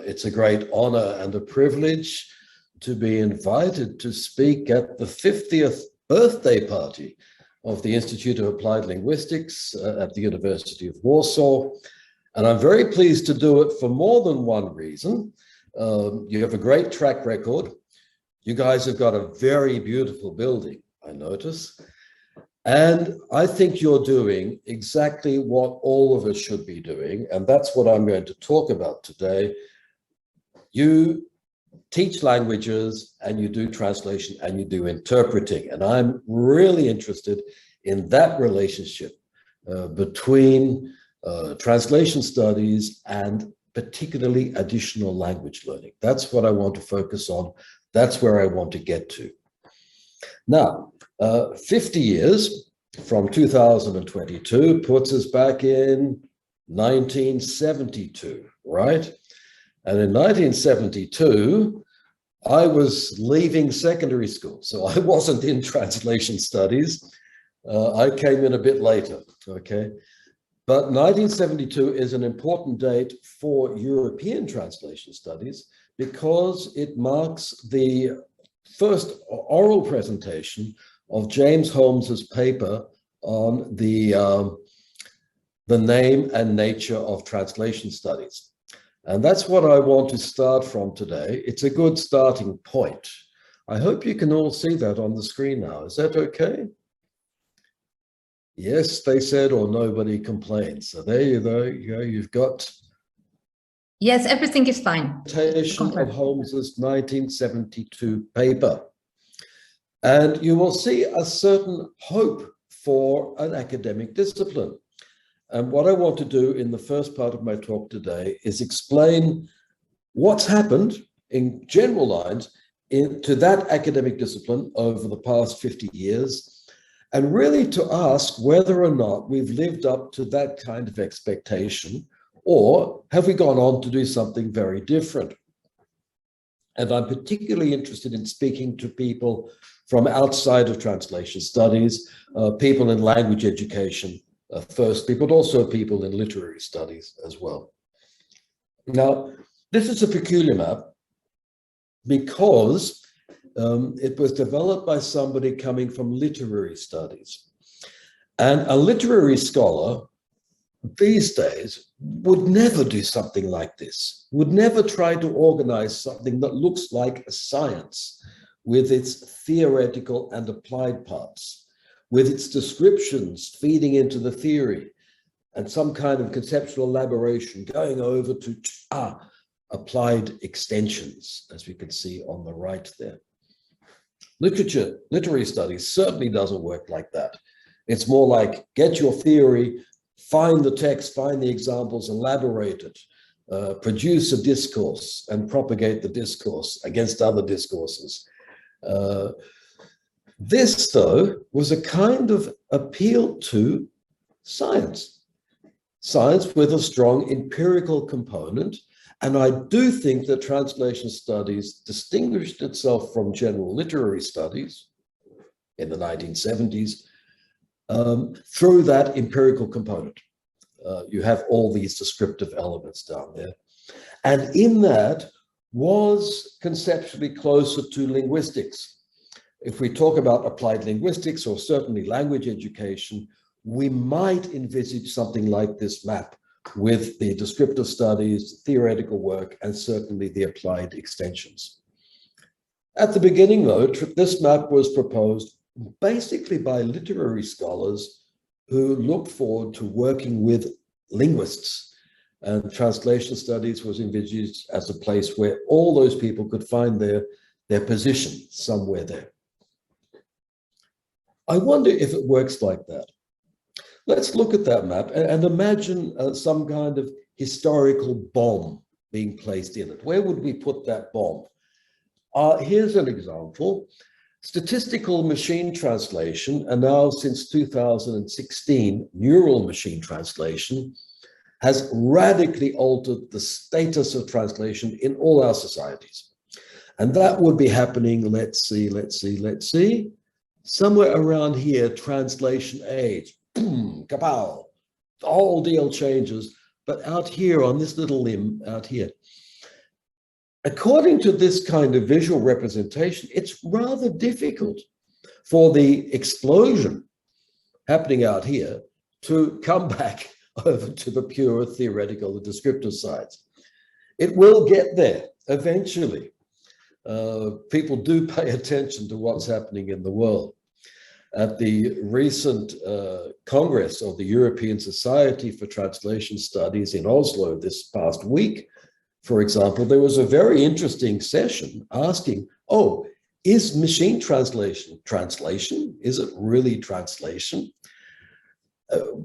It's a great honor and a privilege to be invited to speak at the 50th birthday party of the Institute of Applied Linguistics at the University of Warsaw. And I'm very pleased to do it for more than one reason. You have a great track record. You guys have got a very beautiful building, I notice. And I think you're doing exactly what all of us should be doing. And that's what I'm going to talk about today. You teach languages and you do translation and you do interpreting. And I'm really interested in that relationship between translation studies and particularly additional language learning. That's what I want to focus on. That's where I want to get to. Now, 50 years from 2022 puts us back in 1972, right? And in 1972, I was leaving secondary school, so I wasn't in translation studies. I came in a bit later, okay? But 1972 is an important date for European translation studies because it marks the first oral presentation of James Holmes's paper on the name and nature of translation studies. And that's what I want to start from today. It's a good starting point. I hope you can all see that on the screen now. Is that okay? Yes, they said, or nobody complains. So there you go. You've got. Yes, everything is fine. Presentation of Holmes's 1972 paper. And you will see a certain hope for an academic discipline. And what I want to do in the first part of my talk today is explain what's happened in general lines to that academic discipline over the past 50 years, and really to ask whether or not we've lived up to that kind of expectation, or have we gone on to do something very different? And I'm particularly interested in speaking to people from outside of translation studies, people in language education, firstly, but also people in literary studies as well. Now, this is a peculiar map because it was developed by somebody coming from literary studies. And a literary scholar these days would never do something like this, would never try to organize something that looks like a science with its theoretical and applied parts, with its descriptions feeding into the theory and some kind of conceptual elaboration going over to applied extensions, as we can see on the right there. Literary studies certainly doesn't work like that. It's more like get your theory, find the text, find the examples, elaborate it, produce a discourse and propagate the discourse against other discourses. This, though, was a kind of appeal to science with a strong empirical component. And I do think that translation studies distinguished itself from general literary studies in the 1970s through that empirical component. You have all these descriptive elements down there. And in that was conceptually closer to linguistics. If we talk about applied linguistics or certainly language education, we might envisage something like this map with the descriptive studies, theoretical work, and certainly the applied extensions. At the beginning, though, this map was proposed basically by literary scholars who looked forward to working with linguists. And translation studies was envisaged as a place where all those people could find their position somewhere there. I wonder if it works like that. Let's look at that map and imagine some kind of historical bomb being placed in it. Where would we put that bomb? Here's an example. Statistical machine translation, and now since 2016, neural machine translation, has radically altered the status of translation in all our societies. And that would be happening, let's see, somewhere around here, translation age. Boom, kapow, the whole deal changes. But out here on this little limb out here, according to this kind of visual representation, it's rather difficult for the explosion happening out here to come back over to the pure theoretical, the descriptive sides. It will get there eventually. People do pay attention to what's happening in the world. At the recent Congress of the European Society for Translation Studies in Oslo this past week, for example, there was a very interesting session asking, oh, is machine translation translation? Is it really translation?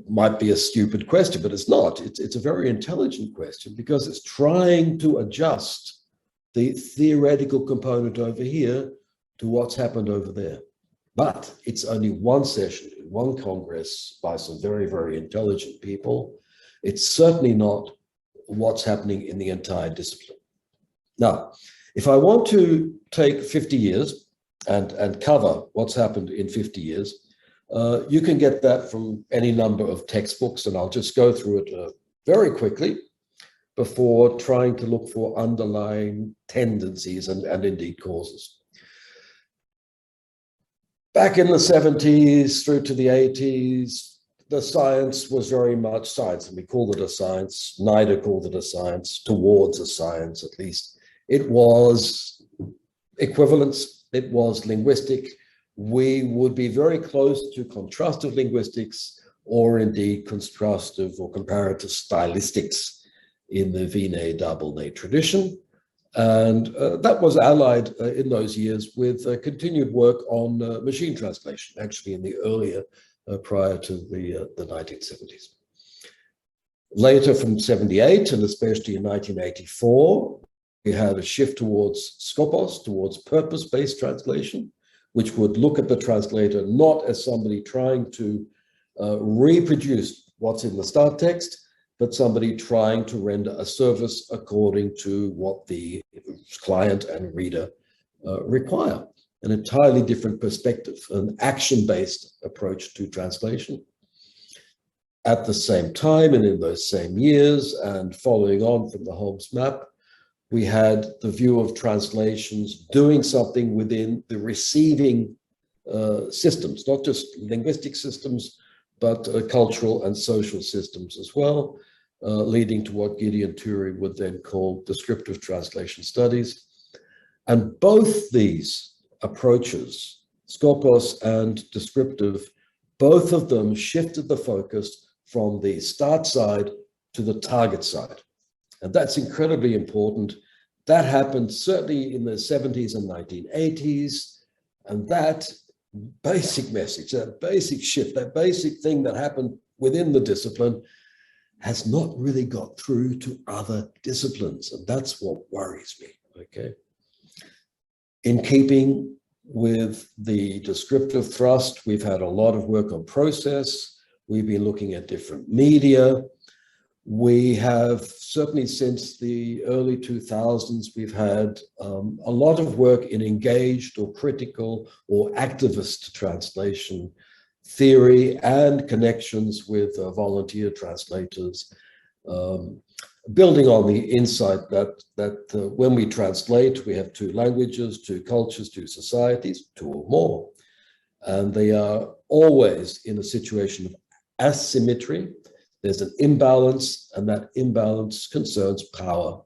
Might be a stupid question, but it's not. It's a very intelligent question because it's trying to adjust the theoretical component over here to what's happened over there. But it's only one session, one Congress by some very, very intelligent people. It's certainly not what's happening in the entire discipline. Now, if I want to take 50 years and cover what's happened in 50 years, you can get that from any number of textbooks, and I'll just go through it very quickly before trying to look for underlying tendencies and indeed causes. Back in the 70s through to the 80s, the science was very much science, and we called it a science. Neither called it a science, towards a science at least. It was equivalence, it was linguistic. We would be very close to contrastive linguistics or indeed contrastive or comparative stylistics in the Vinay double-nay tradition. And that was allied in those years with continued work on machine translation, actually in the earlier, prior to the 1970s. Later from 78 and especially in 1984, we had a shift towards skopos, towards purpose-based translation, which would look at the translator not as somebody trying to reproduce what's in the start text, but somebody trying to render a service according to what the client and reader require. An entirely different perspective, an action-based approach to translation. At the same time and in those same years, and following on from the Holmes Map, we had the view of translations doing something within the receiving systems, not just linguistic systems, but cultural and social systems as well, leading to what Gideon Turi would then call descriptive translation studies. And both these approaches, skopos and descriptive, both of them shifted the focus from the start side to the target side. And that's incredibly important. That happened certainly in the 70s and 1980s. And that basic message, that basic shift, that basic thing that happened within the discipline has not really got through to other disciplines. And that's what worries me, okay? In keeping with the descriptive thrust, we've had a lot of work on process. We've been looking at different media. We have, certainly since the early 2000s, we've had a lot of work in engaged or critical or activist translation theory and connections with volunteer translators, building on the insight that when we translate, we have two languages, two cultures, two societies, two or more, and they are always in a situation of asymmetry. There's an imbalance, and that imbalance concerns power.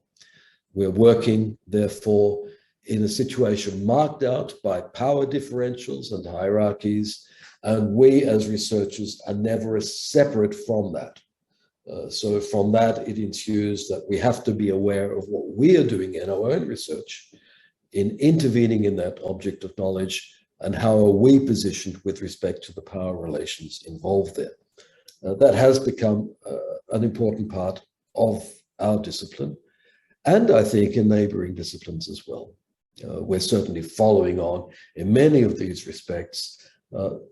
We're working, therefore, in a situation marked out by power differentials and hierarchies, and we as researchers are never separate from that. So from that, it ensues that we have to be aware of what we are doing in our own research, in intervening in that object of knowledge, and how are we positioned with respect to the power relations involved there. That has become an important part of our discipline, and I think in neighboring disciplines as well. We're certainly following on in many of these respects,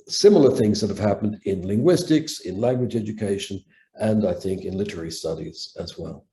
similar things that have happened in linguistics, in language education, and I think in literary studies as well.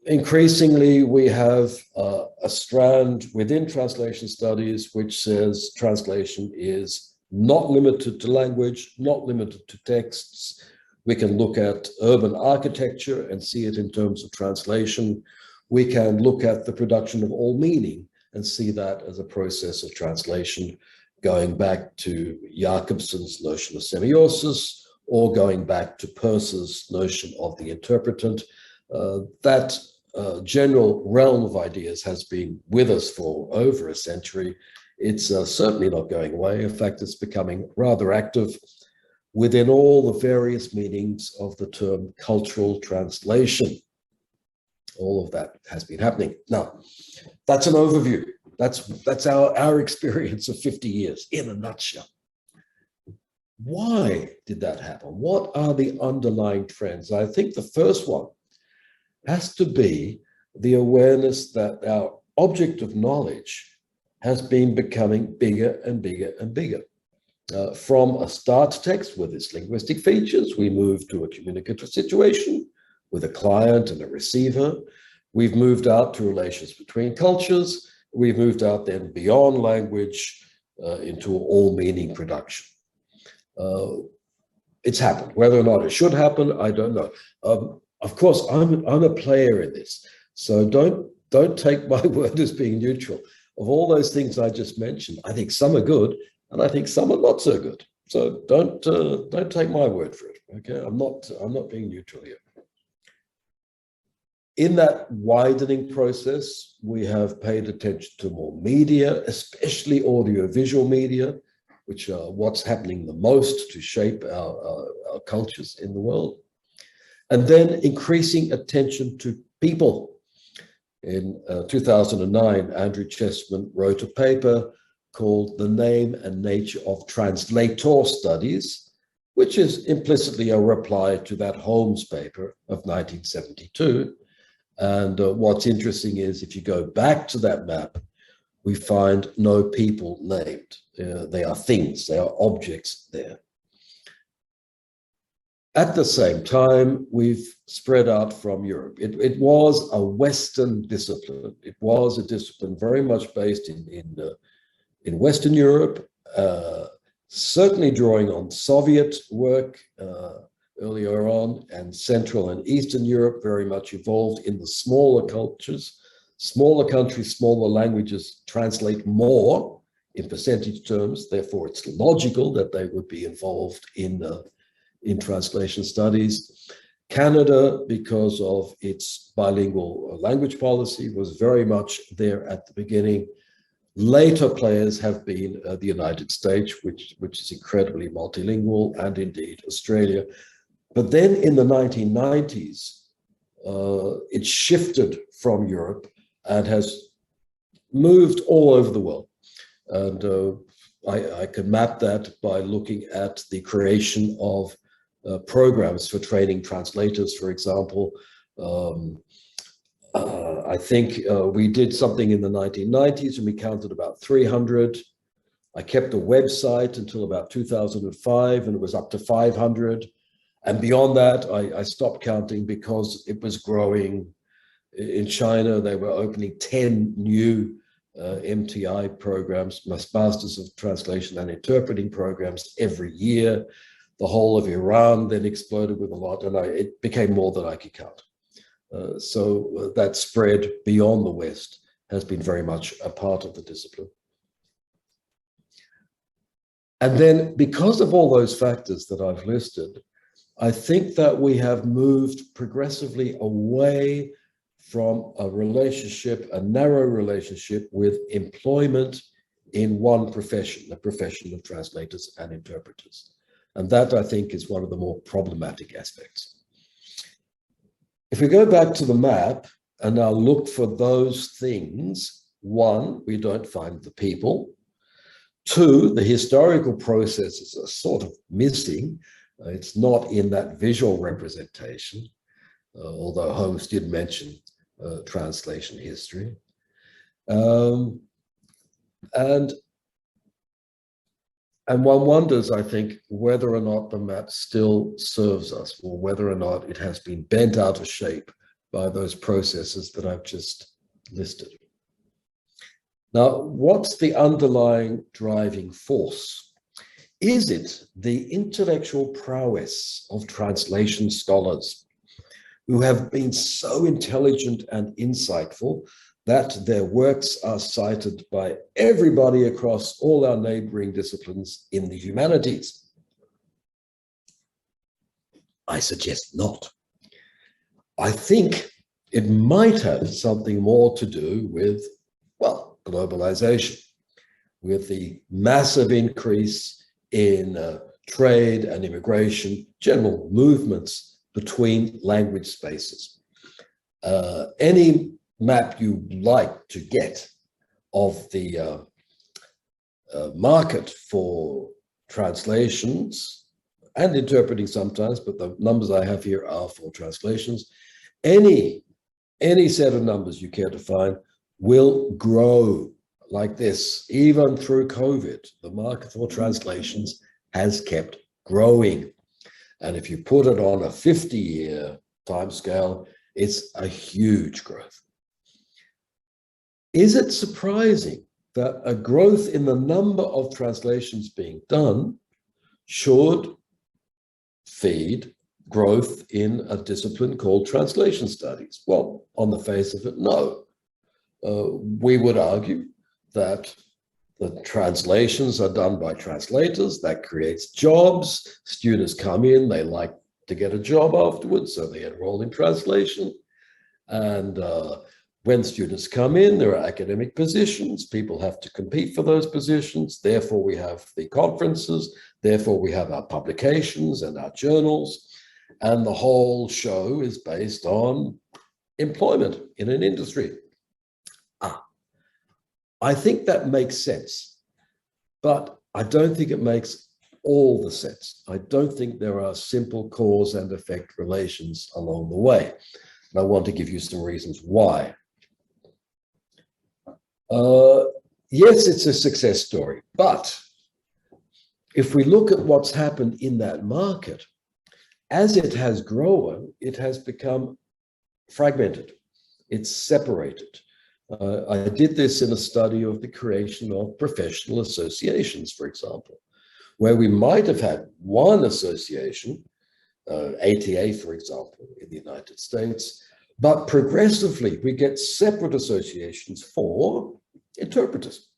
Increasingly, we have a strand within translation studies which says translation is not limited to language, not limited to texts. We can look at urban architecture and see it in terms of translation. we can look at the production of all meaning and see that as a process of translation, going back to Jacobson's notion of semiosis, or going back to Peirce's notion of the interpretant. That general realm of ideas has been with us for over a century. It's certainly not going away. In fact, it's becoming rather active within all the various meanings of the term cultural translation. All of that has been happening. Now, that's an overview. That's our experience of 50 years in a nutshell. Why did that happen? What are the underlying trends? I think the first one has to be the awareness that our object of knowledge has been becoming bigger and bigger and bigger. From a start text with its linguistic features, we move to a communicative situation with a client and a receiver. We've moved out to relations between cultures. We've moved out then beyond language into all meaning production. It's happened. Whether or not it should happen, I don't know. Of course, I'm a player in this, so don't take my word as being neutral. Of all those things I just mentioned, I think some are good, and I think some are not so good. So don't take my word for it. Okay, I'm not being neutral here. In that widening process, we have paid attention to more media, especially audiovisual media, which are what's happening the most to shape our cultures in the world. And then increasing attention to people. In 2009, Andrew Chessman wrote a paper called The Name and Nature of Translator Studies, which is implicitly a reply to that Holmes paper of 1972. And what's interesting is if you go back to that map, we find no people named. They are things, they are objects there. At the same time, we've spread out from Europe. It was a Western discipline. It was a discipline very much based in Western Europe, certainly drawing on Soviet work earlier on, and Central and Eastern Europe very much evolved in the smaller cultures. Smaller countries, smaller languages translate more in percentage terms. Therefore, it's logical that they would be involved in translation studies. Canada, because of its bilingual language policy, was very much there at the beginning. Later players have been the United States, which is incredibly multilingual, and indeed Australia. But then in the 1990s, it shifted from Europe and has moved all over the world. And I can map that by looking at the creation of programs for training translators, for example. I think we did something in the 1990s and we counted about 300. I kept a website until about 2005 and it was up to 500. And beyond that, I stopped counting because it was growing. In China, they were opening 10 new MTI programs, Masters of Translation and Interpreting programs every year. The whole of Iran then exploded with a lot, and it became more than I could count. So that spread beyond the West has been very much a part of the discipline. And then because of all those factors that I've listed, I think that we have moved progressively away from a relationship, a narrow relationship with employment in one profession, the profession of translators and interpreters. And that, I think, is one of the more problematic aspects. If we go back to the map and now look for those things, one, we don't find the people. Two, the historical processes are sort of missing. It's not in that visual representation, although Holmes did mention translation history. And one wonders, I think, whether or not the map still serves us, or whether or not it has been bent out of shape by those processes that I've just listed. Now, what's the underlying driving force? Is it the intellectual prowess of translation scholars? who have been so intelligent and insightful that their works are cited by everybody across all our neighboring disciplines in the humanities? I suggest not. I think it might have something more to do with, well, globalization, with the massive increase in trade and immigration, general movements between language spaces. Any map you like to get of the market for translations and interpreting sometimes, but the numbers I have here are for translations. Any set of numbers you care to find will grow like this. Even through COVID, the market for translations has kept growing. And if you put it on a 50-year timescale, it's a huge growth. Is it surprising that a growth in the number of translations being done should feed growth in a discipline called translation studies? Well, on the face of it, no. We would argue that the translations are done by translators. That creates jobs. Students come in, they like to get a job afterwards, so they enroll in translation. And when students come in, there are academic positions. People have to compete for those positions. Therefore, we have the conferences. Therefore, we have our publications and our journals. And the whole show is based on employment in an industry. I think that makes sense, but I don't think it makes all the sense. I don't think there are simple cause and effect relations along the way. And I want to give you some reasons why. Yes, it's a success story, but if we look at what's happened in that market, as it has grown, it has become fragmented. It's separated. I did this in a study of the creation of professional associations, for example, where we might have had one association, ATA, for example, in the United States, but progressively we get separate associations for interpreters,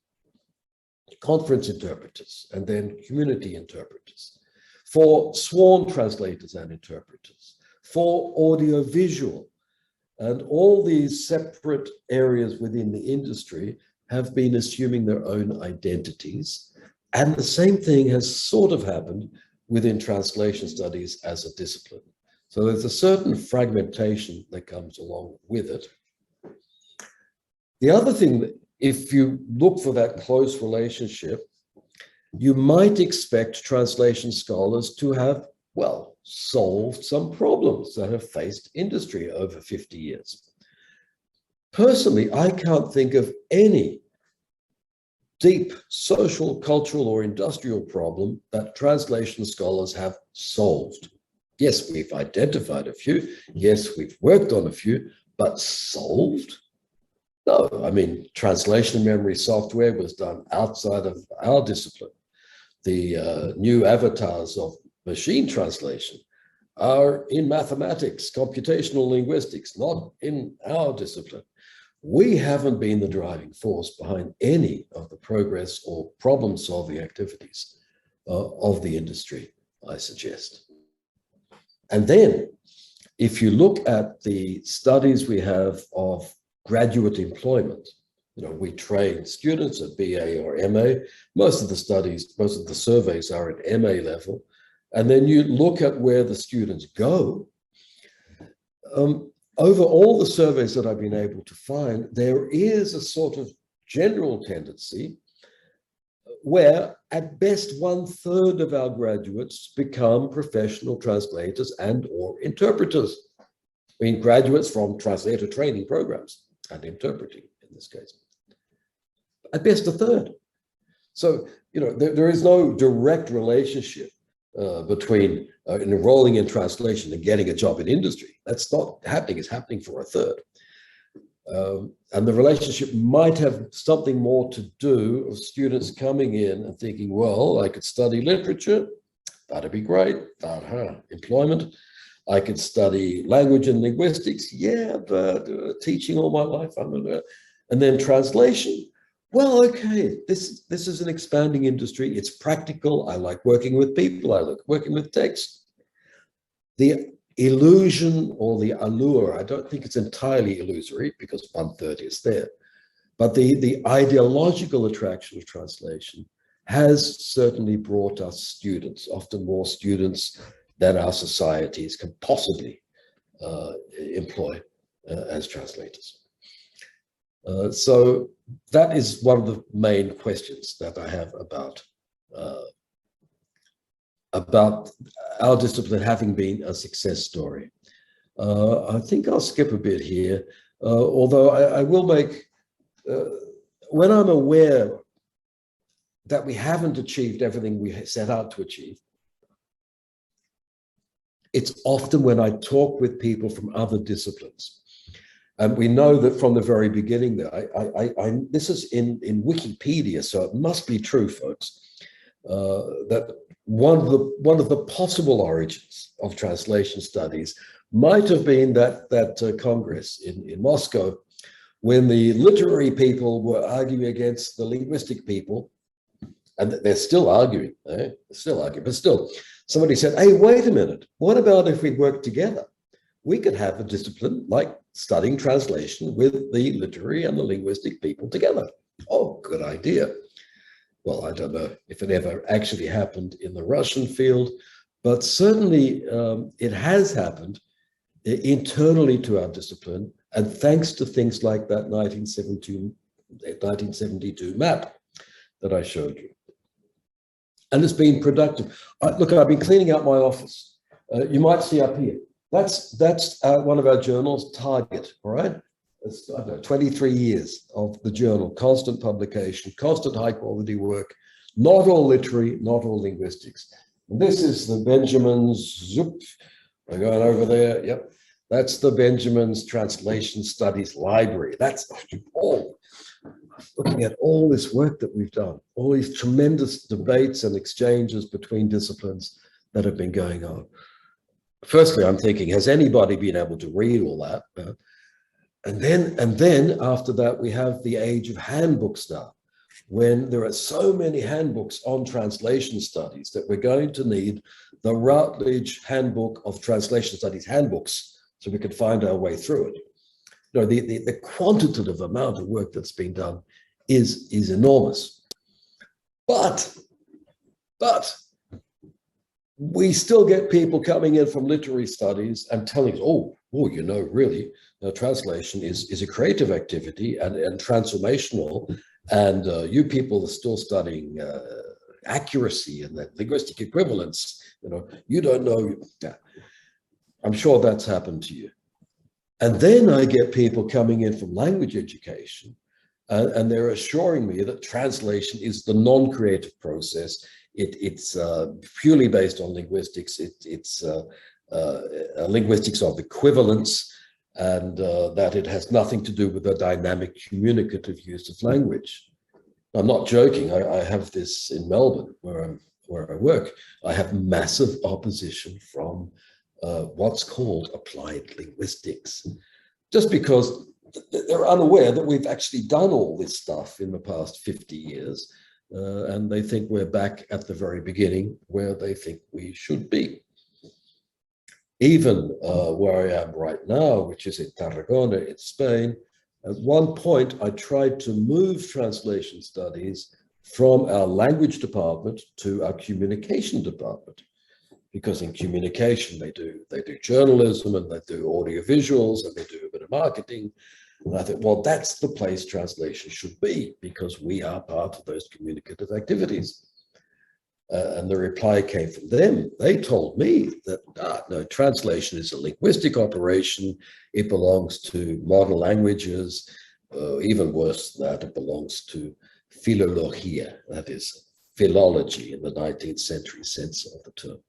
conference interpreters, and then community interpreters, for sworn translators and interpreters, for audiovisual. And all these separate areas within the industry have been assuming their own identities. And the same thing has sort of happened within translation studies as a discipline. So there's a certain fragmentation that comes along with it. The other thing, that if you look for that close relationship, you might expect translation scholars to have, well, solved some problems that have faced industry over 50 years. Personally, I can't think of any deep social, cultural, or industrial problem that translation scholars have solved. Yes, we've identified a few. Yes, we've worked on a few, but solved? No, I mean, translation memory software was done outside of our discipline. The new avatars of machine translation are in mathematics, computational linguistics, not in our discipline. We haven't been the driving force behind any of the progress or problem-solving activities of the industry, I suggest. And then, if you look at the studies we have of graduate employment, we train students at BA or MA. Most of the studies, most of the surveys are at MA level. And then you look at where the students go. Over all the surveys that I've been able to find, there is a sort of general tendency where at best 1/3 of our graduates become professional translators and or interpreters. I mean, graduates from translator training programs and interpreting in this case. At best 1/3. So, there is no direct relationship between enrolling in translation and getting a job in industry. That's not happening. It's happening for 1/3. And the relationship might have something more to do with students coming in and thinking, well, I could study literature. That'd be great. Employment. I could study language and linguistics, yeah, but teaching all my life, I'm gonna, and then translation. Well, okay, this is an expanding industry. It's practical. I like working with people. I like working with text. The illusion or the allure, I don't think it's entirely illusory because 1/3 is there, but the ideological attraction of translation has certainly brought us students, often more students than our societies can possibly employ as translators. So that is one of the main questions that I have about our discipline having been a success story. I think I'll skip a bit here, although I will make, when I'm aware that we haven't achieved everything we set out to achieve, it's often when I talk with people from other disciplines. And we know that from the very beginning that this is in Wikipedia, so it must be true, folks, that one of the possible origins of translation studies might have been that Congress in Moscow, when the literary people were arguing against the linguistic people, and they're still arguing, they're still arguing, but still, somebody said, hey, wait a minute, what about if we work together? We could have a discipline like studying translation with the literary and the linguistic people together. Oh, good idea. Well, I don't know if it ever actually happened in the Russian field, but certainly it has happened internally to our discipline, and thanks to things like that 1972 map that I showed you. And it's been productive. Look, I've been cleaning out my office. You might see up here. That's one of our journals, Target, all right? It's, I don't know, 23 years of the journal, constant publication, constant high quality work, not all literary, not all linguistics. And this is the Benjamin's, zoop, we're going over there, yep. That's the Benjamin's Translation Studies Library. That's all, looking at all this work that we've done, all these tremendous debates and exchanges between disciplines that have been going on. Firstly, I'm thinking, has anybody been able to read all that? And then after that, we have the age of handbooks now, when there are so many handbooks on translation studies that we're going to need the Routledge Handbook of Translation Studies handbooks so we can find our way through it. You know, the quantitative amount of work that's been done is enormous. But we still get people coming in from literary studies and telling us, oh, you know, really, translation is a creative activity and transformational, and you people are still studying accuracy and that linguistic equivalence. You know, you don't know. Yeah. I'm sure that's happened to you. And then I get people coming in from language education, and they're assuring me that translation is the non-creative process. It's purely based on linguistics. It's linguistics of equivalence, and that it has nothing to do with the dynamic communicative use of language. I'm not joking. I have this in Melbourne, where I work. I have massive opposition from what's called applied linguistics, just because they're unaware that we've actually done all this stuff in the past 50 years. And they think we're back at the very beginning where they think we should be. Even where I am right now, which is in Tarragona in Spain, at one point I tried to move translation studies from our language department to our communication department, because in communication they do journalism and they do audio visuals and they do a bit of marketing. And I thought, well, that's the place translation should be, because we are part of those communicative activities. And the reply came from them. They told me that, no, translation is a linguistic operation. It belongs to modern languages. Even worse than that, it belongs to philologia, that is philology in the 19th century sense of the term.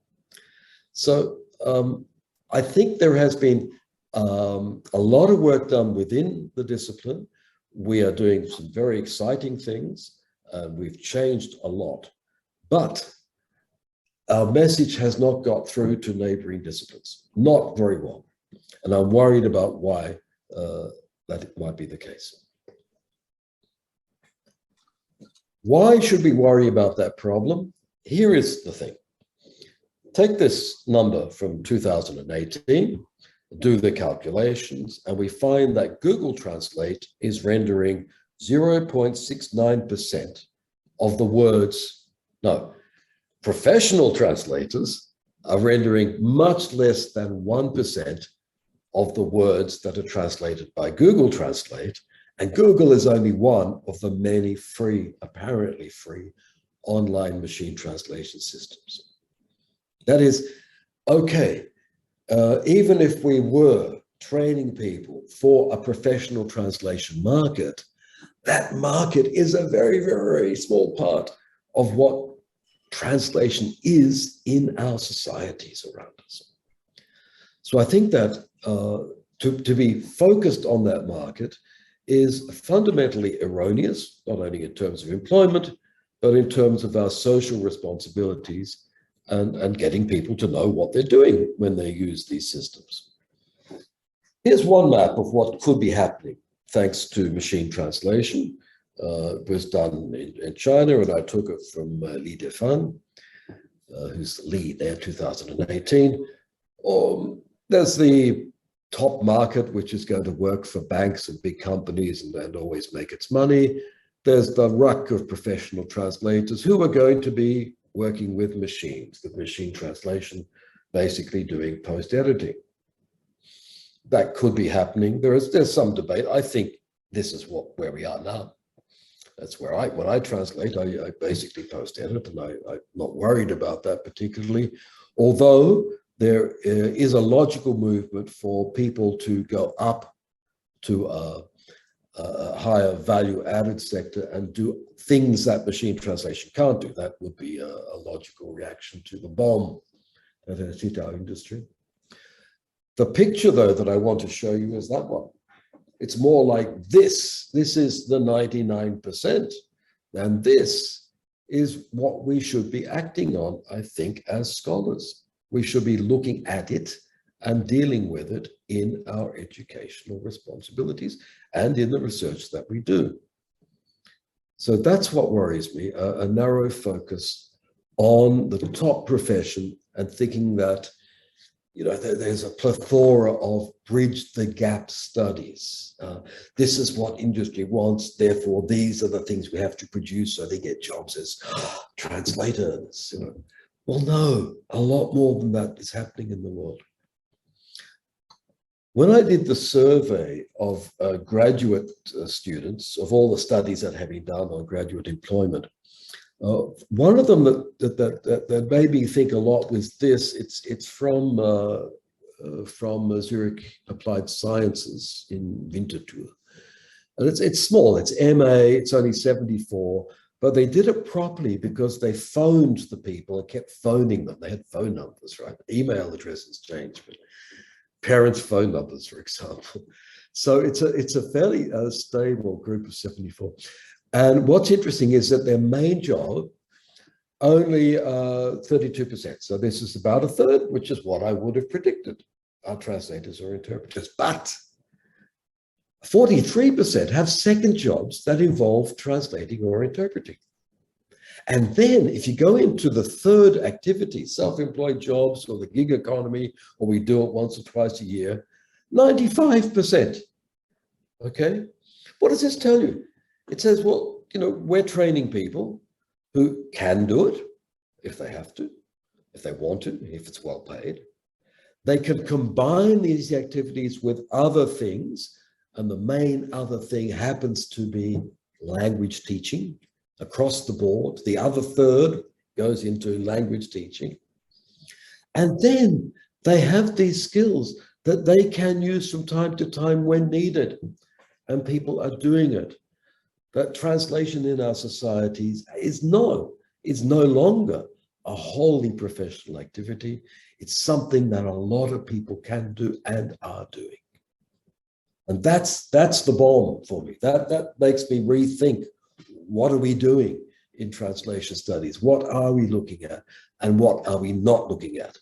So I think there has been a lot of work done within the discipline. We are doing some very exciting things. We've changed a lot, but our message has not got through to neighboring disciplines, not very well. And I'm worried about why that it might be the case. Why should we worry about that problem? Here is the thing. Take this number from 2018, do the calculations, and we find that Google Translate is rendering 0.69% of the words. No, professional translators are rendering much less than 1% of the words that are translated by Google Translate, and Google is only one of the many free, apparently free, online machine translation systems. That is, okay, even if we were training people for a professional translation market, that market is a very, very small part of what translation is in our societies around us. So I think that to be focused on that market is fundamentally erroneous, not only in terms of employment, but in terms of our social responsibilities and getting people to know what they're doing when they use these systems. Here's one map of what could be happening thanks to machine translation. It was done in China, and I took it from Li Defan, who's the lead there, 2018. There's the top market, which is going to work for banks and big companies and always make its money. There's the ruck of professional translators who are going to be working with machines, with machine translation, basically doing post-editing. That could be happening. There's some debate. I think this is where we are now. That's where when I translate, I basically post-edit, and I'm not worried about that particularly, although there is a logical movement for people to go up to a higher value added sector and do things that machine translation can't do. That would be a logical reaction to the bomb that has hit our industry. The picture, though, that I want to show you is that one. It's more like this. This is the 99%. And this is what we should be acting on, I think, as scholars. We should be looking at it and dealing with it in our educational responsibilities and in the research that we do. So that's what worries me, a narrow focus on the top profession and thinking that, you know, there's a plethora of bridge the gap studies. This is what industry wants, therefore these are the things we have to produce so they get jobs as translators, you know. Well, no, a lot more than that is happening in the world. When I did the survey of graduate students, of all the studies that have been done on graduate employment, one of them that made me think a lot was this. It's from Zurich Applied Sciences in Winterthur. And it's small, it's MA, it's only 74, but they did it properly because they phoned the people and kept phoning them. They had phone numbers, right? Email addresses changed, but parents' phone numbers, for example. So it's a fairly stable group of 74. And what's interesting is that their main job, only 32%. So this is about a third, which is what I would have predicted. Our translators or interpreters, but 43% have second jobs that involve translating or interpreting. And then if you go into the third activity, self-employed jobs or the gig economy, or we do it once or twice a year, 95%. Okay, what does this tell you? It says, well, you know, we're training people who can do it if they have to, if they want to, if it's well paid. They can combine these activities with other things, and the main other thing happens to be language teaching across the board. The other third goes into language teaching. And then they have these skills that they can use from time to time when needed, and people are doing it. That translation in our societies is no longer a wholly professional activity. It's something that a lot of people can do and are doing. And that's the bomb for me. That makes me rethink, what are we doing in translation studies? What are we looking at and what are we not looking at?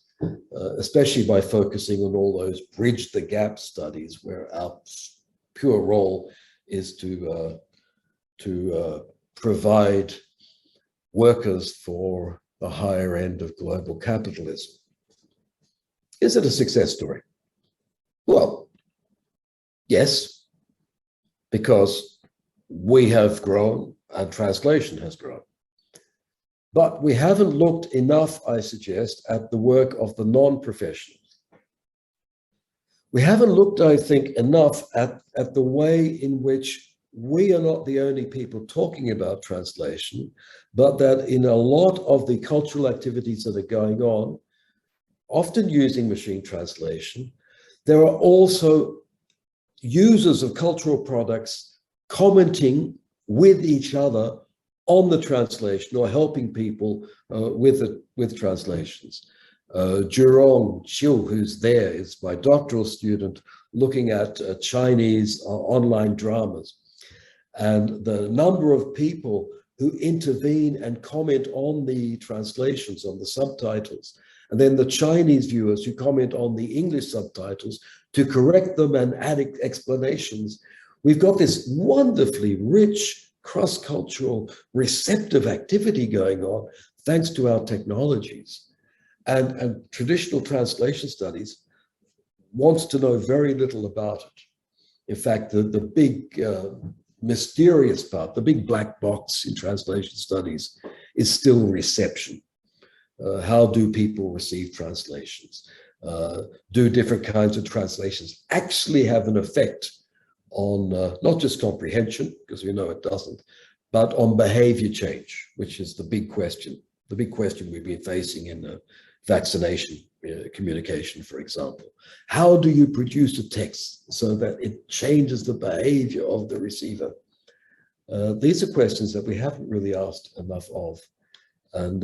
Especially by focusing on all those bridge the gap studies where our pure role is to provide workers for the higher end of global capitalism. Is it a success story? Well, yes, because we have grown and translation has grown. But we haven't looked enough, I suggest, at the work of the non-professionals. We haven't looked, I think, enough at the way in which we are not the only people talking about translation, but that in a lot of the cultural activities that are going on, often using machine translation, there are also users of cultural products commenting with each other on the translation or helping people with translations. Jurong Xiu, who's there, is my doctoral student looking at Chinese online dramas. And the number of people who intervene and comment on the translations, on the subtitles, and then the Chinese viewers who comment on the English subtitles to correct them and add explanations. We've got this wonderfully rich cross-cultural receptive activity going on thanks to our technologies. And traditional translation studies wants to know very little about it. In fact, the big mysterious part, the big black box in translation studies is still reception. How do people receive translations? Do different kinds of translations actually have an effect on not just comprehension, because we know it doesn't, but on behavior change, which is the big question we've been facing in vaccination communication, for example. How do you produce a text so that it changes the behavior of the receiver? These are questions that we haven't really asked enough of. And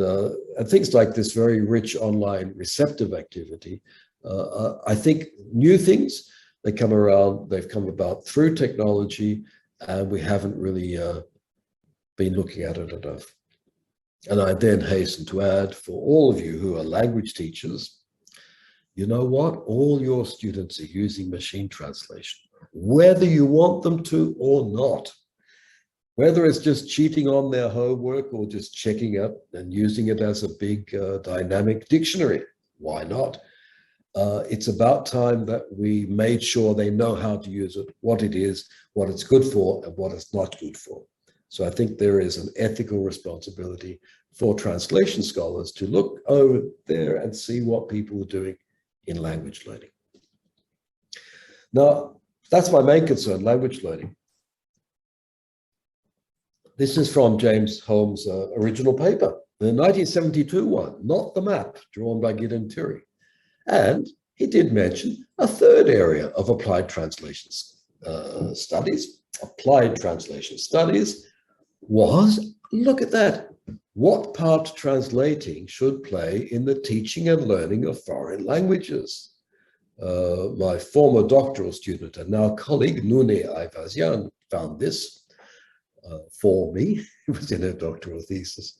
things like this very rich online receptive activity, I think new things, they come around, they've come about through technology, and we haven't really been looking at it enough. And I then hasten to add, for all of you who are language teachers, you know what? All your students are using machine translation, whether you want them to or not. Whether it's just cheating on their homework or just checking up and using it as a big dynamic dictionary, why not? It's about time that we made sure they know how to use it, what it is, what it's good for, and what it's not good for. So I think there is an ethical responsibility for translation scholars to look over there and see what people are doing in language learning. Now, that's my main concern, language learning. This is from James Holmes' original paper, the 1972 one, not the map, drawn by Gideon Turi. And he did mention a third area of applied translation studies. Applied translation studies was, look at that, what part translating should play in the teaching and learning of foreign languages. My former doctoral student and now colleague, Nune Ayvazyan, found this for me. It was in her doctoral thesis.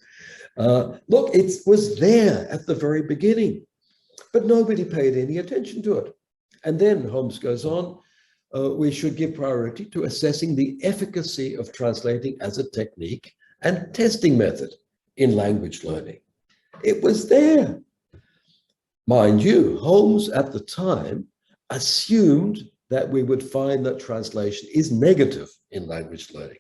Look, it was there at the very beginning, but nobody paid any attention to it. And then Holmes goes on, we should give priority to assessing the efficacy of translating as a technique and testing method in language learning. It was there. Mind you, Holmes at the time assumed that we would find that translation is negative in language learning.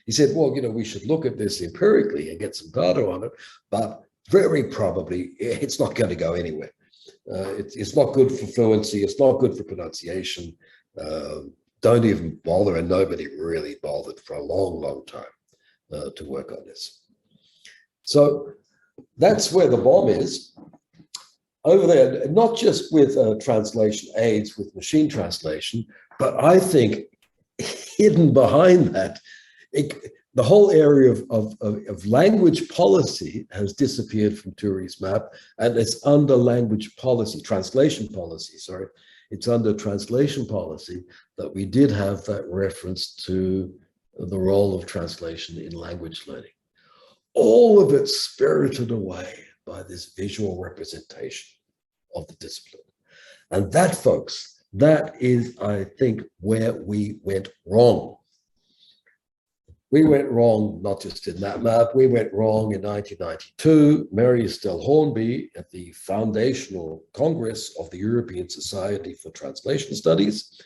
He said, well, you know, we should look at this empirically and get some data on it, but very probably it's not going to go anywhere. It's not good for fluency. It's not good for pronunciation. Don't even bother, and nobody really bothered for a long, long time to work on this. So that's where the bomb is. Over there, not just with translation aids, with machine translation, but I think hidden behind that, the whole area of language policy has disappeared from Turi's map, and it's under language policy, translation policy, sorry. It's under translation policy that we did have that reference to the role of translation in language learning. all of it spirited away by this visual representation of the discipline. And that, folks, that is, I think, where we went wrong. We went wrong, not just in that map, we went wrong in 1992. Mary Estelle Hornby at the Foundational Congress of the European Society for Translation Studies.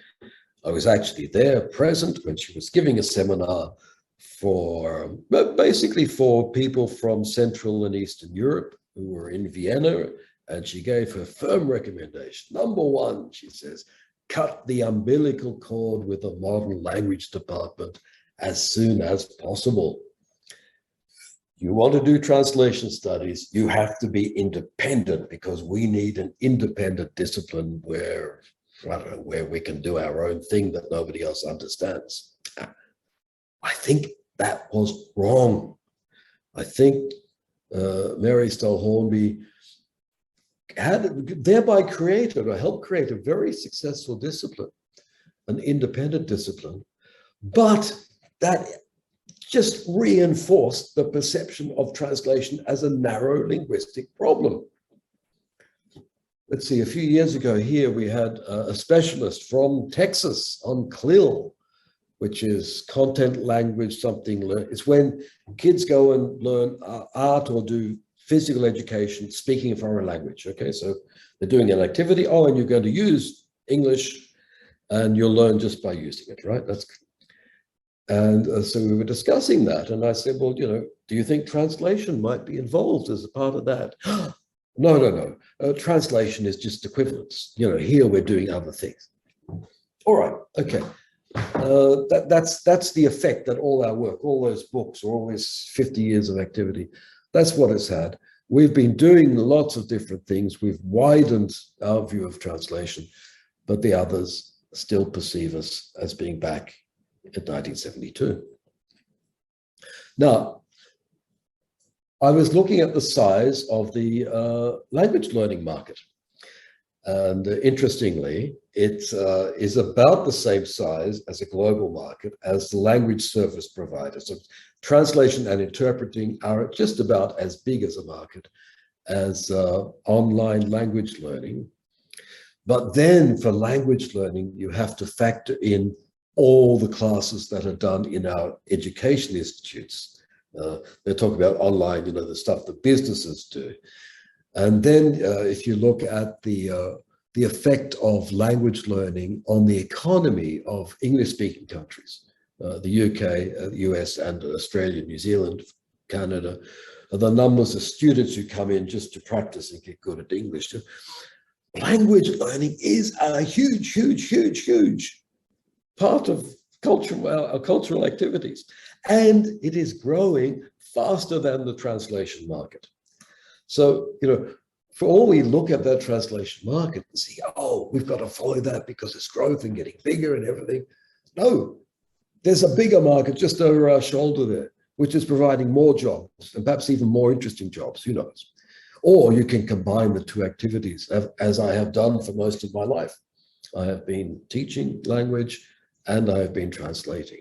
I was actually there present when she was giving a seminar for, basically for people from Central and Eastern Europe who were in Vienna, and she gave her firm recommendation. Number one, she says, cut the umbilical cord with the modern language department as soon as possible. You want to do translation studies, you have to be independent, because we need an independent discipline where, I don't know, where we can do our own thing that nobody else understands. I think that was wrong. I think Mary Estelle Hornby had thereby created or helped create a very successful discipline, an independent discipline, but that just reinforced the perception of translation as a narrow linguistic problem. Let's see, a few years ago here, we had a specialist from Texas on CLIL, which is content language something. It's when kids go and learn art or do physical education speaking a foreign language. Okay, so they're doing an activity. Oh, and you're going to use English and you'll learn just by using it, right? So we were discussing that, and I said, well, you know, do you think translation might be involved as a part of that? No. Translation is just equivalence. You know, here we're doing other things. All right, okay. That's the effect that all our work, all those books, all these 50 years of activity, that's what it's had. We've been doing lots of different things. We've widened our view of translation, but the others still perceive us as being back in 1972. Now, I was looking at the size of the language learning market. And interestingly, it is about the same size as a global market as the language service providers. So translation and interpreting are just about as big as a market as online language learning. But then for language learning, you have to factor in all the classes that are done in our education institutes. They're talking about online, you know, the stuff that businesses do. And then if you look at the effect of language learning on the economy of English-speaking countries, the UK, US, and Australia, New Zealand, Canada, the numbers of students who come in just to practice and get good at English. Language learning is a huge part of cultural activities, and it is growing faster than the translation market. So, you know, for all we look at that translation market and see, oh, we've got to follow that because it's growth and getting bigger and everything. No, there's a bigger market just over our shoulder there, which is providing more jobs and perhaps even more interesting jobs, who knows? Or you can combine the two activities, as I have done for most of my life. I have been teaching language and I have been translating.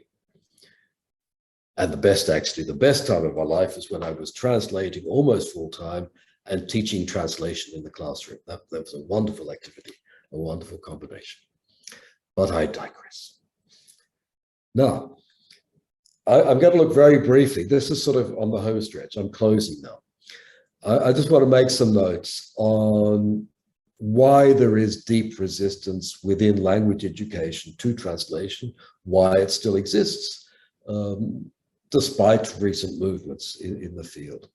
And the best time of my life is when I was translating almost full time and teaching translation in the classroom. That was a wonderful activity, a wonderful combination. But I digress. Now, I'm going to look very briefly. This is sort of on the home stretch. I'm closing now. I just want to make some notes on why there is deep resistance within language education to translation, why it still exists, despite recent movements in the field.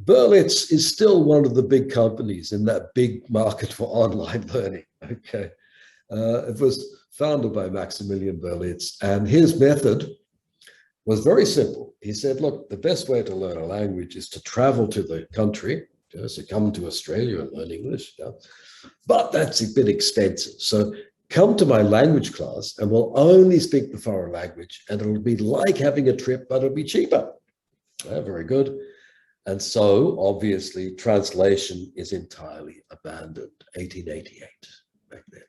Berlitz is still one of the big companies in that big market for online learning. Okay, it was founded by Maximilian Berlitz, and his method was very simple. He said, look, the best way to learn a language is to travel to the country, so come to Australia and learn English, but that's a bit expensive. So come to my language class and we'll only speak the foreign language, and it'll be like having a trip, but it'll be cheaper. Very good. And so obviously translation is entirely abandoned, 1888, back then.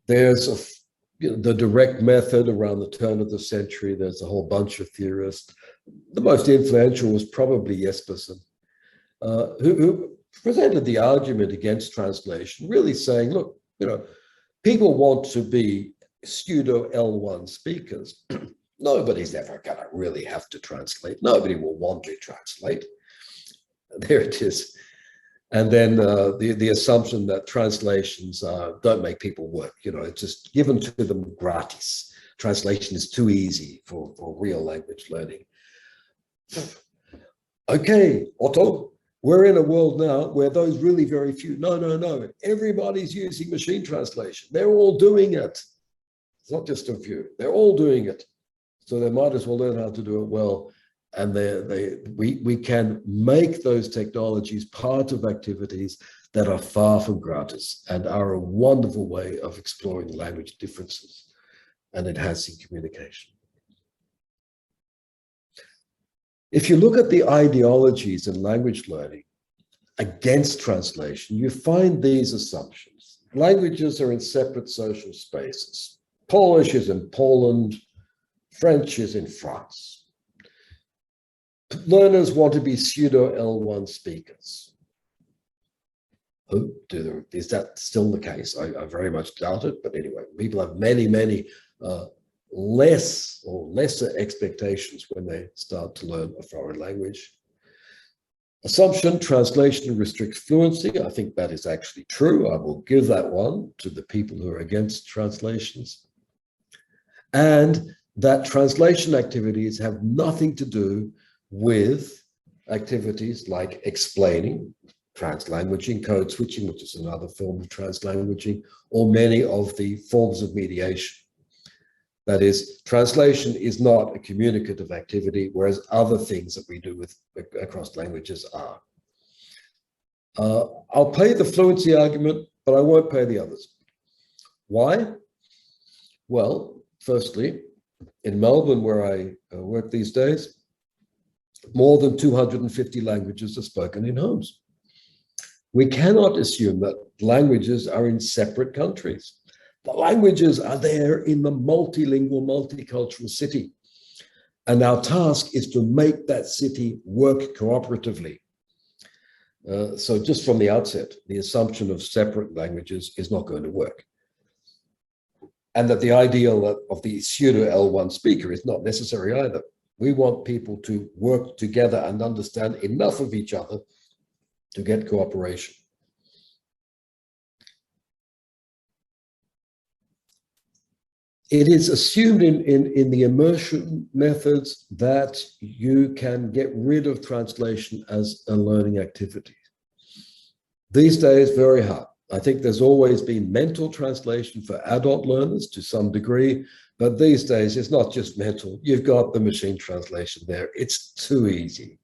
There's the direct method around the turn of the century. There's a whole bunch of theorists. the most influential was probably Jespersen, who presented the argument against translation, really saying, look, people want to be pseudo L1 speakers. Nobody's ever going to really have to translate. Nobody will want to translate. There it is. And then the assumption that translations don't make people work. It's just given to them gratis. Translation is too easy for real language learning. Okay, Otto, we're in a world now where those really very few, no, everybody's using machine translation. They're all doing it. It's not just a few, they're all doing it. So they might as well learn how to do it well. And we can make those technologies part of activities that are far from gratis and are a wonderful way of exploring language differences and enhancing communication. If you look at the ideologies in language learning against translation, you find these assumptions. Languages are in separate social spaces. Polish is in Poland, French is in France. Learners want to be pseudo L1 speakers. Is that still the case? I very much doubt it, but anyway, people have many lesser expectations when they start to learn a foreign language. Assumption, translation restricts fluency. I think that is actually true. I will give that one to the people who are against translations. And that translation activities have nothing to do with activities like explaining, translanguaging, code switching, which is another form of translanguaging, or many of the forms of mediation. That is, translation is not a communicative activity, whereas other things that we do across languages are. I'll pay the fluency argument, but I won't pay the others. Why? Well, firstly, in Melbourne, where I work these days, more than 250 languages are spoken in homes. We cannot assume that languages are in separate countries. The languages are there in the multilingual, multicultural city. And our task is to make that city work cooperatively. So just from the outset, the assumption of separate languages is not going to work. And that the ideal of the pseudo L1 speaker is not necessary either. We want people to work together and understand enough of each other to get cooperation. It is assumed in the immersion methods that you can get rid of translation as a learning activity. These days, very hard. I think there's always been mental translation for adult learners to some degree, but these days it's not just mental. You've got the machine translation there. It's too easy.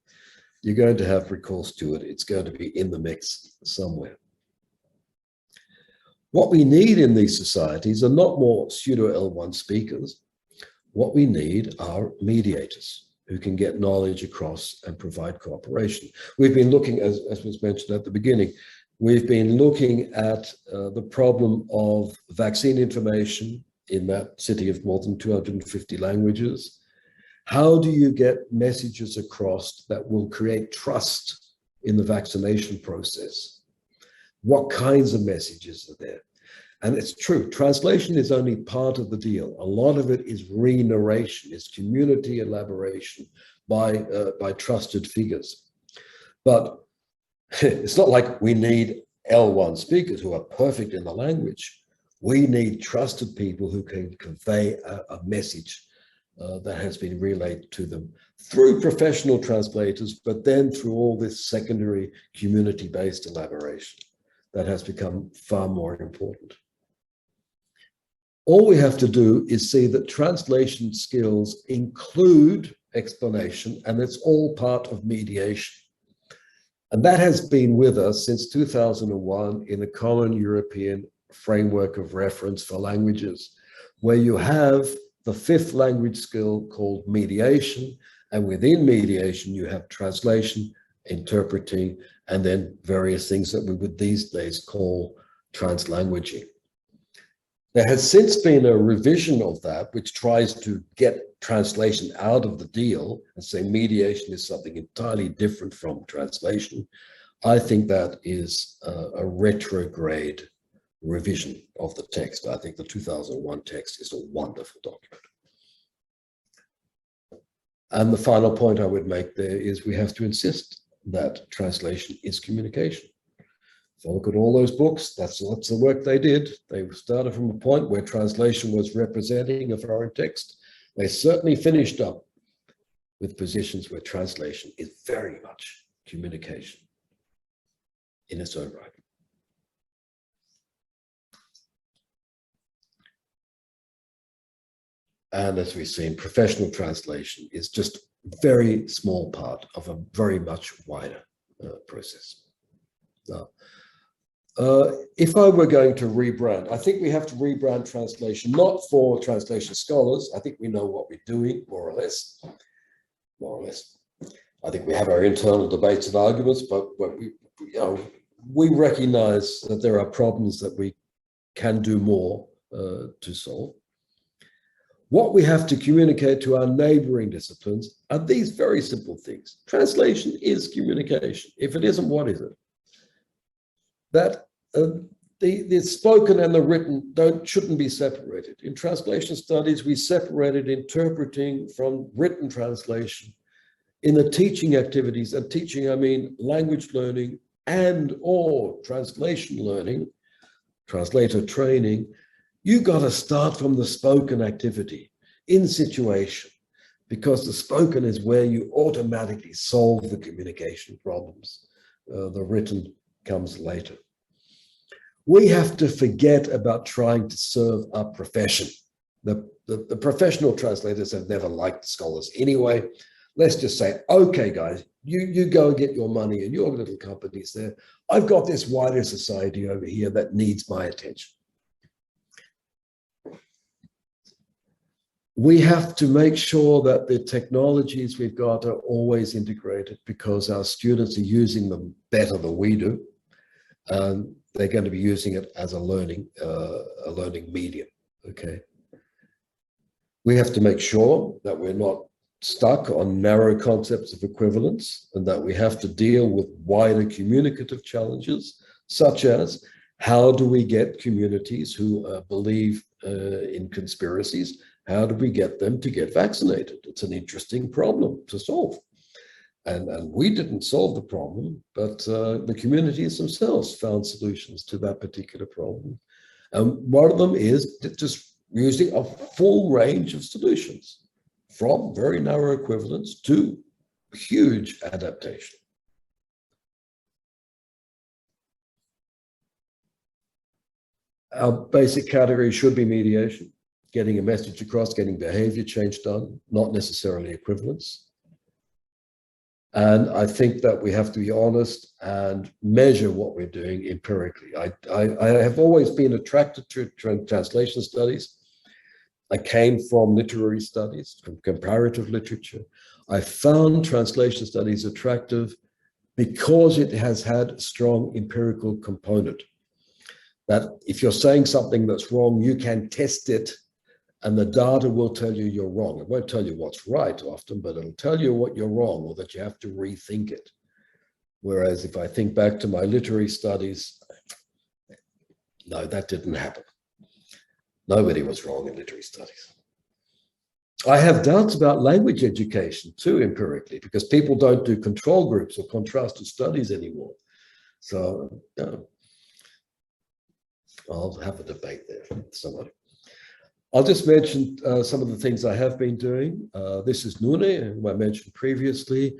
You're going to have recourse to it. It's going to be in the mix somewhere. What we need in these societies are not more pseudo L1 speakers. What we need are mediators who can get knowledge across and provide cooperation. We've been looking, as was mentioned at the beginning, we've been looking at the problem of vaccine information in that city of more than 250 languages. How do you get messages across that will create trust in the vaccination process? What kinds of messages are there? And it's true, translation is only part of the deal. A lot of it is re-narration, it's community elaboration by trusted figures. But it's not like we need L1 speakers who are perfect in the language. We need trusted people who can convey a message that has been relayed to them through professional translators, but then through all this secondary community-based elaboration that has become far more important. All we have to do is see that translation skills include explanation, and it's all part of mediation. And that has been with us since 2001 in the Common European Framework of Reference for Languages, where you have the fifth language skill called mediation, and within mediation you have translation, interpreting, and then various things that we would these days call translanguaging. There has since been a revision of that, which tries to get translation out of the deal and say mediation is something entirely different from translation. I think that is a retrograde revision of the text. I think the 2001 text is a wonderful document. And the final point I would make there is we have to insist that translation is communication. If I look at all those books, that's the work they did. They started from a point where translation was representing a foreign text. They certainly finished up with positions where translation is very much communication in its own right. And as we've seen, professional translation is just a very small part of a very much wider process. Now, if I were going to rebrand, I think we have to rebrand translation, not for translation scholars. I think we know what we're doing, more or less. More or less. I think we have our internal debates and arguments, but we recognize that there are problems that we can do more to solve. What we have to communicate to our neighboring disciplines are these very simple things. Translation is communication. If it isn't, what is it? That the spoken and the written shouldn't be separated. In translation studies, we separated interpreting from written translation. In the teaching activities, and teaching I mean language learning and or translation learning, translator training, you got to start from the spoken activity in situation, because the spoken is where you automatically solve the communication problems. The written comes later. We have to forget about trying to serve a profession. The professional translators have never liked scholars anyway. Let's just say, okay, guys, you go and get your money in your little companies there. I've got this wider society over here that needs my attention. We have to make sure that the technologies we've got are always integrated, because our students are using them better than we do. And they're going to be using it as a learning medium, okay? We have to make sure that we're not stuck on narrow concepts of equivalence, and that we have to deal with wider communicative challenges, such as how do we get communities who believe in conspiracies, how do we get them to get vaccinated? It's an interesting problem to solve. And we didn't solve the problem, but the communities themselves found solutions to that particular problem. And one of them is just using a full range of solutions, from very narrow equivalence to huge adaptation. Our basic category should be mediation, getting a message across, getting behavior change done, not necessarily equivalence. And I think that we have to be honest and measure what we're doing empirically. I have always been attracted to translation studies. I came from literary studies, from comparative literature. I found translation studies attractive because it has had a strong empirical component. That if you're saying something that's wrong, you can test it, and the data will tell you you're wrong. It won't tell you what's right often, but it'll tell you what you're wrong, or that you have to rethink it. Whereas if I think back to my literary studies, no, that didn't happen. Nobody was wrong in literary studies. I have doubts about language education too, empirically, because people don't do control groups or contrasted studies anymore. So I'll have a debate there with somebody. I'll just mention some of the things I have been doing. This is Nune, who I mentioned previously.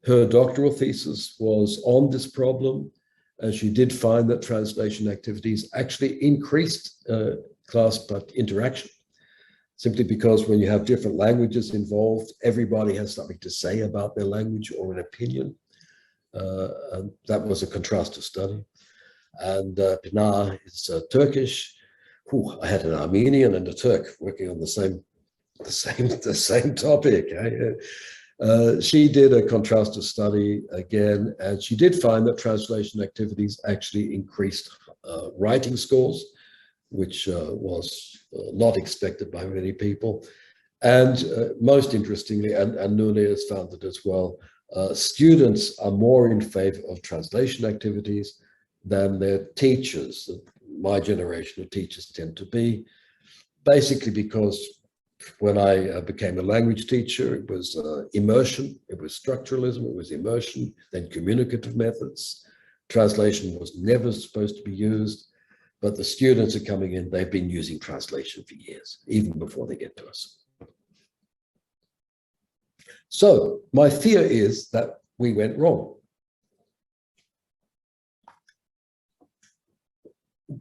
Her doctoral thesis was on this problem, and she did find that translation activities actually increased class but interaction, simply because when you have different languages involved, everybody has something to say about their language or an opinion. And that was a contrastive study. And Pinar is Turkish. I had an Armenian and a Turk working on the same topic. She did a contrastive study again, and she did find that translation activities actually increased writing scores which was not expected by many people. And most interestingly, and Nune has found it as well, students are more in favor of translation activities than their teachers. My generation of teachers tend to be, basically because when I became a language teacher, it was immersion, it was structuralism, it was immersion, then communicative methods. Translation was never supposed to be used, but the students are coming in, they've been using translation for years, even before they get to us. So my fear is that we went wrong.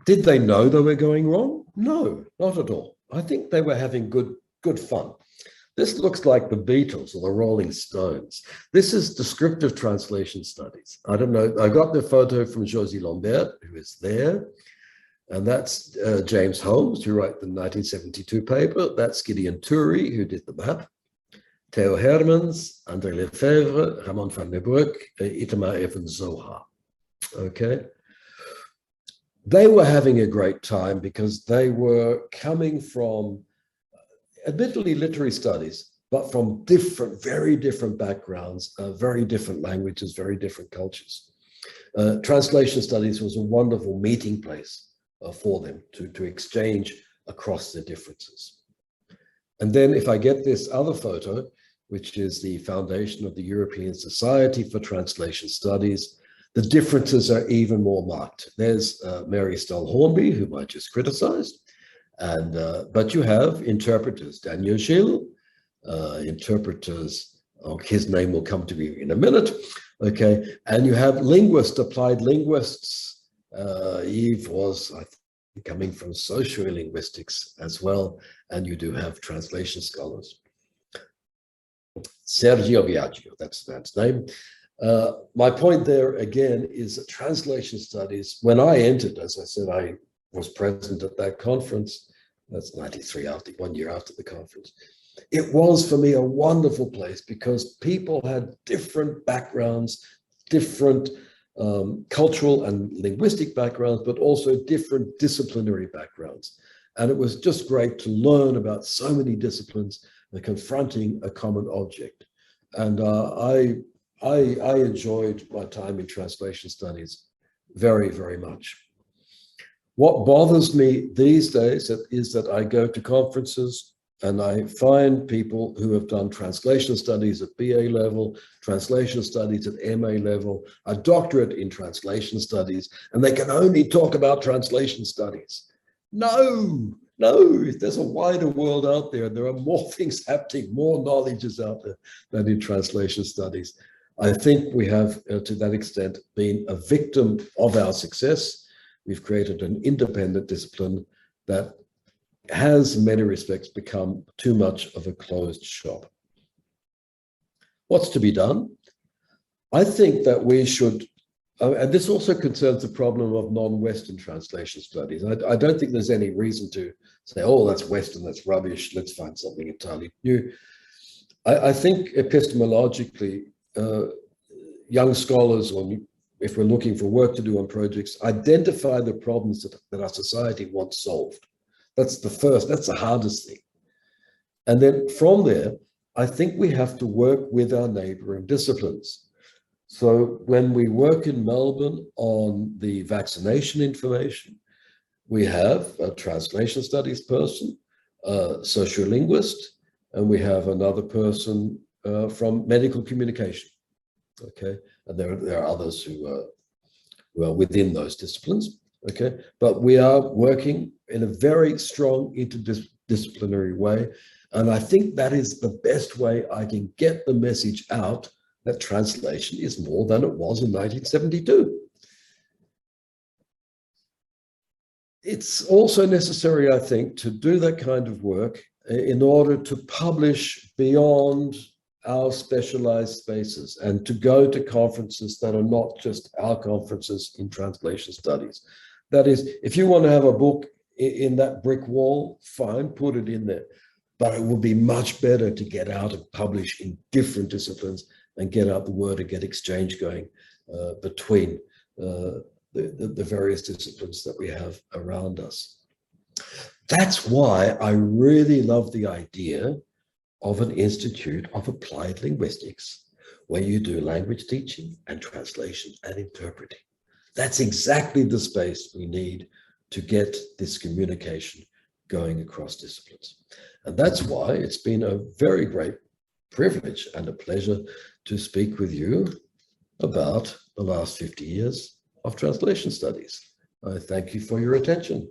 Did they know they were going wrong? No, not at all. I think they were having good fun. This looks like the Beatles or the Rolling Stones. This is descriptive translation studies. I don't know, I got the photo from Josie Lambert, who is there. And that's James Holmes, who wrote the 1972 paper. That's Gideon Toury, who did the map. Theo Hermans, André Lefebvre, Ramon van der Broek, Itamar Evans Zohar. Okay. They were having a great time because they were coming from, admittedly, literary studies, but from different, very different backgrounds, very different languages, very different cultures. Translation studies was a wonderful meeting place for them to exchange across their differences. And then if I get this other photo, which is the foundation of the European Society for Translation Studies, the differences are even more marked. There's Mary Stell Hornby, whom I just criticized, and but you have interpreters, Daniel Gilles, interpreters, his name will come to me in a minute, okay, and you have linguists, applied linguists. Yves was, I think, coming from sociolinguistics as well, and you do have translation scholars. Sergio Viaggio, that's the man's name. My point there again is that translation studies, when I entered, as I said, I was present at that conference, that's 93, 1 year after the conference. It was for me a wonderful place because people had different backgrounds, different cultural and linguistic backgrounds, but also different disciplinary backgrounds. And it was just great to learn about so many disciplines and confronting a common object. And I enjoyed my time in translation studies very, very much. What bothers me these days is that I go to conferences and I find people who have done translation studies at BA level, translation studies at MA level, a doctorate in translation studies, and they can only talk about translation studies. No, there's a wider world out there. There are more things happening, more knowledge is out there than in translation studies. I think we have, to that extent, been a victim of our success. We've created an independent discipline that has, in many respects, become too much of a closed shop. What's to be done? I think that we should, and this also concerns the problem of non-Western translation studies. I don't think there's any reason to say, oh, that's Western, that's rubbish, let's find something entirely new. I think epistemologically, young scholars, or if we're looking for work to do on projects, identify the problems that our society wants solved. That's the hardest thing. And then from there, I think we have to work with our neighboring disciplines. So when we work in Melbourne on the vaccination information, we have a translation studies person, a sociolinguist, and we have another person from medical communication. Okay, and there are others who are within those disciplines. Okay, but we are working in a very strong interdisciplinary way, and I think that is the best way I can get the message out that translation is more than it was in 1972. It's also necessary, I think, to do that kind of work in order to publish beyond our specialized spaces and to go to conferences that are not just our conferences in translation studies. That is, if you want to have a book in that brick wall, fine, put it in there. But it would be much better to get out and publish in different disciplines and get out the word and get exchange going between the various disciplines that we have around us. That's why I really love the idea of an Institute of Applied Linguistics, where you do language teaching and translation and interpreting. That's exactly the space we need to get this communication going across disciplines. And that's why it's been a very great privilege and a pleasure to speak with you about the last 50 years of translation studies. I thank you for your attention.